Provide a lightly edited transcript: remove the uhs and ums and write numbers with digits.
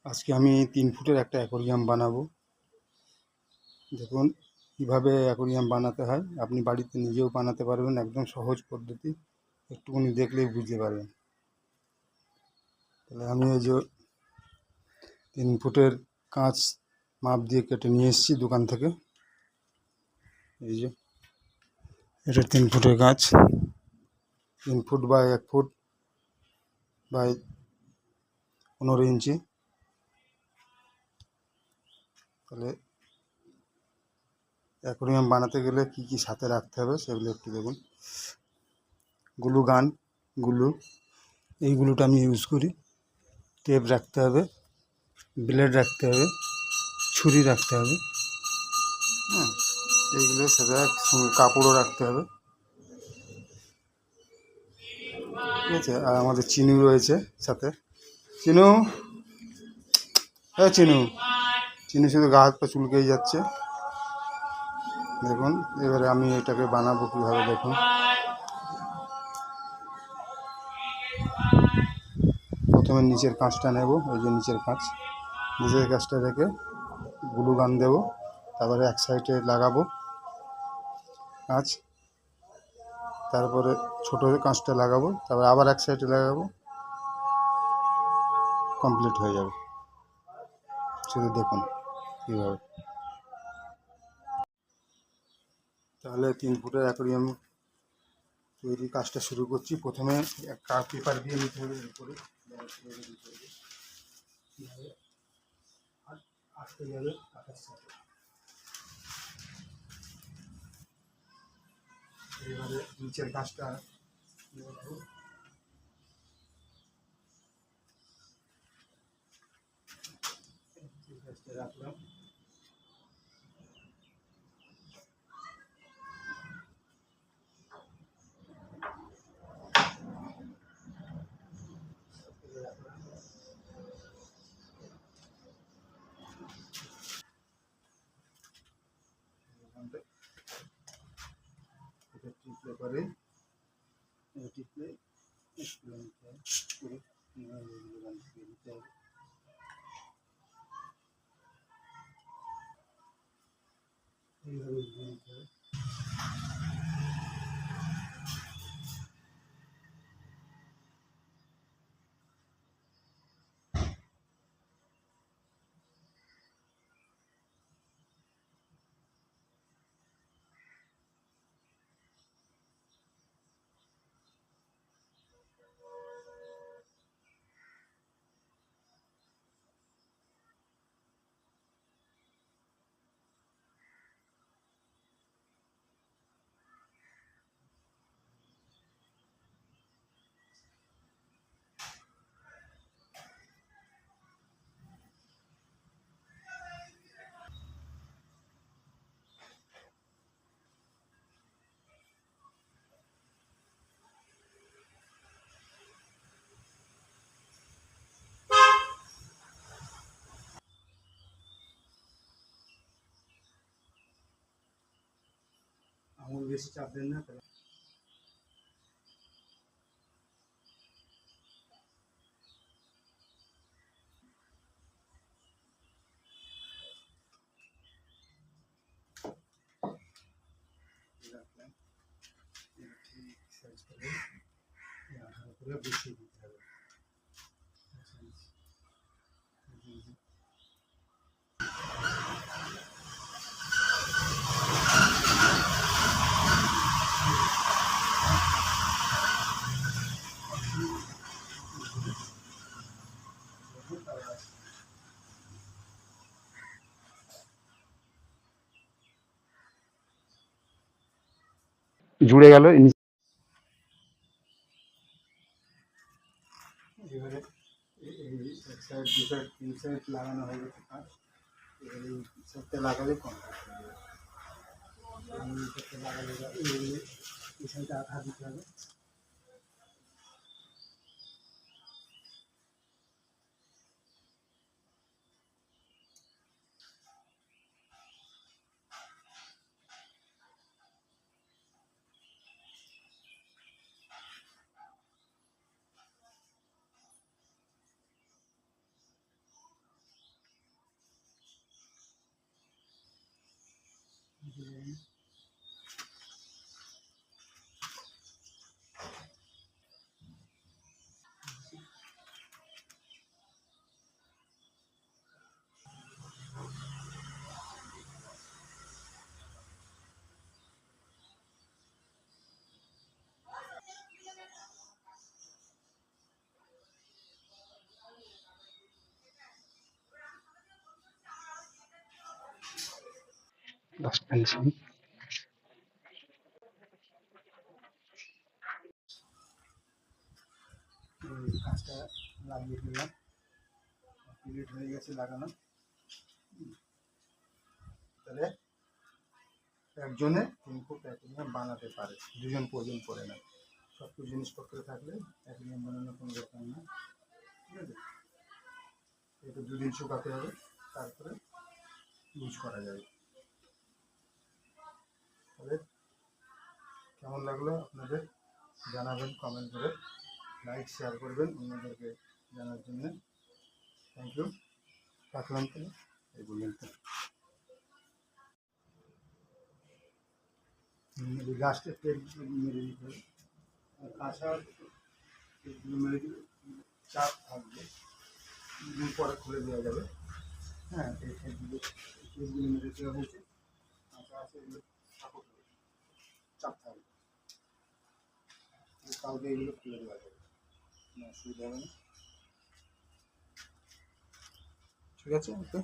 আজকে আমি 3 ফুটের একটা অ্যাকোরিয়াম বানাবো। দেখুন কীভাবে অ্যাকোরিয়াম বানাতে হয়, আপনি বাড়িতে নিজেও বানাতে পারবেন, একদম সহজ পদ্ধতি, একটুখানি দেখলেই বুঝতে পারবেন। তাহলে আমি এই যে 3 ফুটের কাঁচ মাপ দিয়ে কেটে নিয়ে এসেছি দোকান থেকে। এই যে এটা 3 ফুটের কাঁচ, 3 ফুট বাই 1 ফুট বাই 15 ইঞ্চি। তাহলে অ্যাকোরিয়াম বানাতে গেলে কি কি সাথে রাখতে হবে সেগুলো একটু দেখুন। গ্লু গান, গ্লু, এই গ্লুটা আমি ইউজ করি। টেপ রাখতে হবে, ব্লেড রাখতে হবে, ছুরি রাখতে হবে, হ্যাঁ, এইগুলো সাথে সঙ্গে কাপড়ও রাখতে হবে, ঠিক আছে। আর আমাদের চিনু রয়েছে সাথে। চিনু, হ্যাঁ চিনু, চিনু শুধু গা হাত পা চুলকেই যাচ্ছে। দেখুন এবারে আমি এটাকে বানাবো কীভাবে দেখুন। প্রথমে নিচের কাঁচটা নেব, এই যে নিচের কাঁচটা রেখে গ্লু গান দেবো, তারপরে এক সাইডে লাগাবো কাঁচ, তারপরে ছোটো কাঁচটা লাগাবো, তারপরে আবার এক সাইডে লাগাবো, কমপ্লিট হয়ে যাবে। শুধু দেখুন কীভাবে। তাহলে 3 ফুটের অ্যাকোরিয়াম তৈরি কাজটা শুরু করছি। প্রথমে একটা পেপার দিয়ে নিতে হবে উপরে, আসতে যাবে কাঁচের সাথে। এবারে নিচের কাজটা রাখলাম। এটা টিপলে পরে টিপলে এইভাবে আঙুল বেশি চাপ দেন না। বসিয়ে দিতে হবে। জুড়ে গেল। এবারে এই এক সাইড দু সাইড 3 সাইড লাগানো হয়ে গেছে কাজ। এবারে এই সাইডটা লাগালে কমপ্লিট হয়ে যাবে। এই সাইডটা লাগালে এই সাইডটা আঠা দিতে হবে। Last finishing. কাজটা লাগিয়ে দিলাম, কমপ্লিট হয়ে গেছে লাগানো। তাহলে একজনে 3 ফুট অ্যাকুরিয়াম বানাতে পারে, দুজন প্রয়োজন পড়ে না। সব কিছু জিনিসপত্র থাকলে অ্যাকুরিয়াম বানানোর কোনো দরকার না। ঠিক আছে, এটা 2 দিন শুকাতে হবে, তারপরে ইউজ করা যাবে। তবে কেমন লাগলো আপনাদের জানাবেন কমেন্ট করে, লাইক শেয়ার করবেন অন্যদেরকে জানার জন্য। থ্যাংক ইউ, রাখলাম তাহলে এই পর্যন্ত। লাস্টে তেল মেরে দিতে হবে, কাঁচা তেলগুলো মেরে দিলে চাপ থাকবে, দুদিন পরে খুলে দেওয়া যাবে। হ্যাঁ, এই তেলগুলো মেরে দেওয়া হয়েছে, কাঁচা আছে এগুলো সাপোর্ট হবে, চাপ থাকবে, কাউকে এগুলো খুলে দেওয়া যাবে, কোনো অসুবিধা হবে না। ঠিক আছে, ওকে।